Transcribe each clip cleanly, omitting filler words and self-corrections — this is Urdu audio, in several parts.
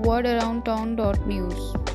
wordaroundtown.news।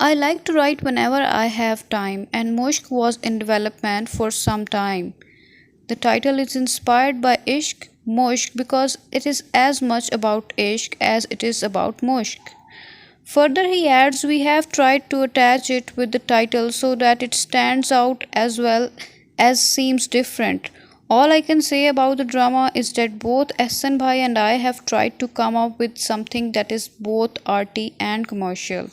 I like to write whenever I have time and Mushk was in development for some time. The title is inspired by Ishq Mushk because it is as much about Ishq as it is about Mushk. Further, he adds, we have tried to attach it with the title so that it stands out as well as seems different. All I can say about the drama is that both Ehsan Bhai and I have tried to come up with something that is both arty and commercial.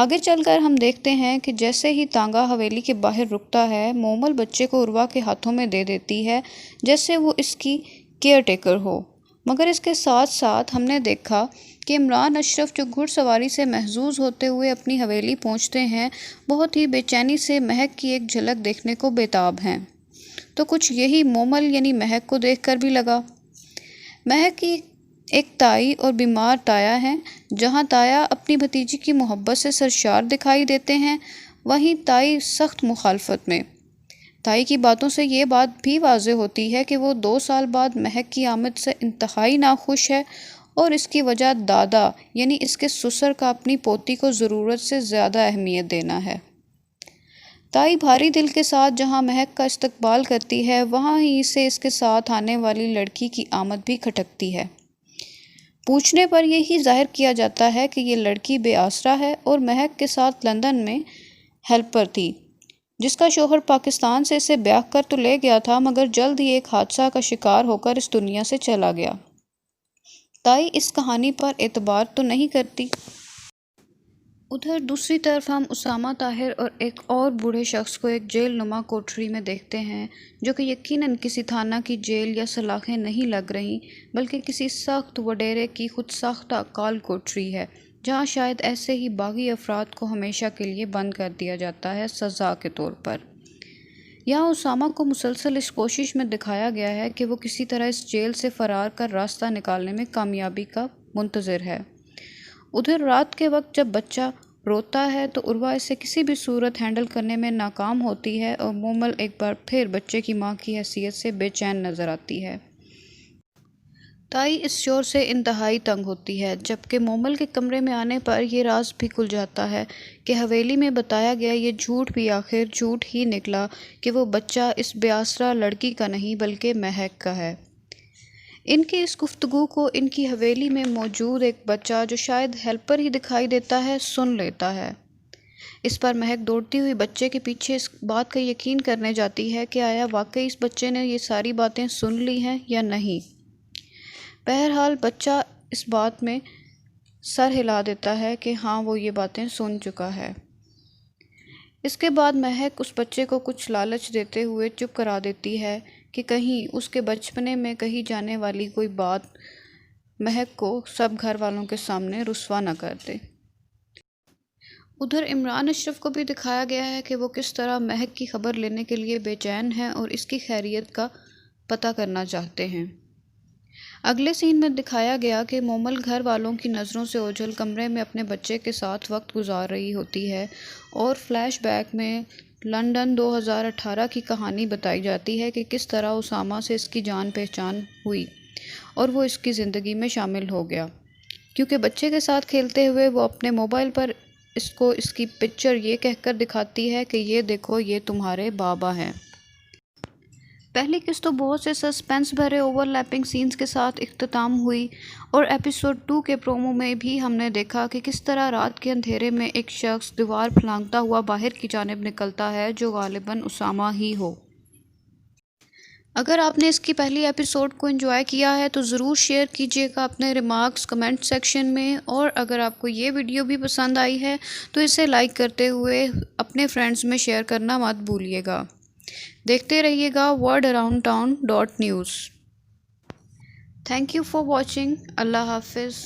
آگے چل کر ہم دیکھتے ہیں کہ جیسے ہی تانگا حویلی کے باہر رکتا ہے، مومل بچے کو عروہ کے ہاتھوں میں دے دیتی ہے جیسے وہ اس کی کیئر ٹیکر ہو۔ مگر اس کے ساتھ ساتھ ہم نے دیکھا کہ عمران اشرف جو گھڑ سواری سے محظوظ ہوتے ہوئے اپنی حویلی پہنچتے ہیں، بہت ہی بے چینی سے مہک کی ایک جھلک دیکھنے کو بےتاب ہیں۔ تو کچھ یہی مومل یعنی مہک کو دیکھ کر بھی لگا۔ مہک کی ایک تائی اور بیمار تایا ہے۔ جہاں تایا اپنی بھتیجی کی محبت سے سرشار دکھائی دیتے ہیں، وہیں تائی سخت مخالفت میں۔ تائی کی باتوں سے یہ بات بھی واضح ہوتی ہے کہ وہ 2 سال بعد مہک کی آمد سے انتہائی ناخوش ہے، اور اس کی وجہ دادا یعنی اس کے سسر کا اپنی پوتی کو ضرورت سے زیادہ اہمیت دینا ہے۔ تائی بھاری دل کے ساتھ جہاں مہک کا استقبال کرتی ہے، وہاں ہی سے اس کے ساتھ آنے والی لڑکی کی آمد بھی کھٹکتی ہے۔ پوچھنے پر یہی ظاہر کیا جاتا ہے کہ یہ لڑکی بے آسرا ہے اور مہک کے ساتھ لندن میں ہیلپر تھی، جس کا شوہر پاکستان سے اسے بیاہ کر تو لے گیا تھا، مگر جلد ہی ایک حادثہ کا شکار ہو کر اس دنیا سے چلا گیا۔ تائی اس کہانی پر اعتبار تو نہیں کرتی۔ ادھر دوسری طرف ہم اسامہ طاہر اور ایک اور بوڑھے شخص کو ایک جیل نما کوٹری میں دیکھتے ہیں، جو کہ یقیناً کسی تھانہ کی جیل یا سلاخیں نہیں لگ رہیں، بلکہ کسی سخت وڈیرے کی خود ساختہ کال کوٹری ہے، جہاں شاید ایسے ہی باغی افراد کو ہمیشہ کے لیے بند کر دیا جاتا ہے سزا کے طور پر۔ یہاں اسامہ کو مسلسل اس کوشش میں دکھایا گیا ہے کہ وہ کسی طرح اس جیل سے فرار کر راستہ نکالنے میں کامیابی کا منتظر ہے۔ ادھر رات کے وقت جب بچہ روتا ہے تو عروہ اسے کسی بھی صورت ہینڈل کرنے میں ناکام ہوتی ہے، اور مومل ایک بار پھر بچے کی ماں کی حیثیت سے بے چین نظر آتی ہے۔ تائی اس شور سے انتہائی تنگ ہوتی ہے، جبکہ مومل کے کمرے میں آنے پر یہ راز بھی کھل جاتا ہے کہ حویلی میں بتایا گیا یہ جھوٹ بھی آخر جھوٹ ہی نکلا کہ وہ بچہ اس بے آسرا لڑکی کا نہیں بلکہ مہک کا ہے۔ ان کی اس گفتگو کو ان کی حویلی میں موجود ایک بچہ جو شاید ہیلپر ہی دکھائی دیتا ہے سن لیتا ہے۔ اس پر مہک دوڑتی ہوئی بچے کے پیچھے اس بات کا یقین کرنے جاتی ہے کہ آیا واقعی اس بچے نے یہ ساری باتیں سن لی ہیں یا نہیں۔ بہرحال بچہ اس بات میں سر ہلا دیتا ہے کہ ہاں وہ یہ باتیں سن چکا ہے۔ اس کے بعد مہک اس بچے کو کچھ لالچ دیتے ہوئے چپ کرا دیتی ہے کہ کہیں اس کے بچپنے میں کہی جانے والی کوئی بات مہک کو سب گھر والوں کے سامنے رسوا نہ کر دے۔ ادھر عمران اشرف کو بھی دکھایا گیا ہے کہ وہ کس طرح مہک کی خبر لینے کے لیے بے چین ہیں اور اس کی خیریت کا پتہ کرنا چاہتے ہیں۔ اگلے سین میں دکھایا گیا کہ مومل گھر والوں کی نظروں سے اوجھل کمرے میں اپنے بچے کے ساتھ وقت گزار رہی ہوتی ہے، اور فلیش بیک میں لندن 2018 کی کہانی بتائی جاتی ہے کہ کس طرح اسامہ سے اس کی جان پہچان ہوئی اور وہ اس کی زندگی میں شامل ہو گیا، کیونکہ بچے کے ساتھ کھیلتے ہوئے وہ اپنے موبائل پر اس کو اس کی پکچر یہ کہہ کر دکھاتی ہے کہ یہ دیکھو یہ تمہارے بابا ہیں۔ پہلی قسط تو بہت سے سسپینس بھرے اوور لیپنگ سینز کے ساتھ اختتام ہوئی، اور ایپیسوڈ 2 کے پرومو میں بھی ہم نے دیکھا کہ کس طرح رات کے اندھیرے میں ایک شخص دیوار پھلانگتا ہوا باہر کی جانب نکلتا ہے، جو غالباً اسامہ ہی ہو۔ اگر آپ نے اس کی پہلی ایپیسوڈ کو انجوائے کیا ہے تو ضرور شیئر کیجیے گا اپنے ریمارکس کمنٹ سیکشن میں، اور اگر آپ کو یہ ویڈیو بھی پسند آئی ہے تو اسے لائک کرتے ہوئے اپنے فرینڈز میں شیئر کرنا مت بھولیے گا۔ دیکھتے رہیے گا worldaroundtown.news۔ Thank you for watching. اللہ حافظ۔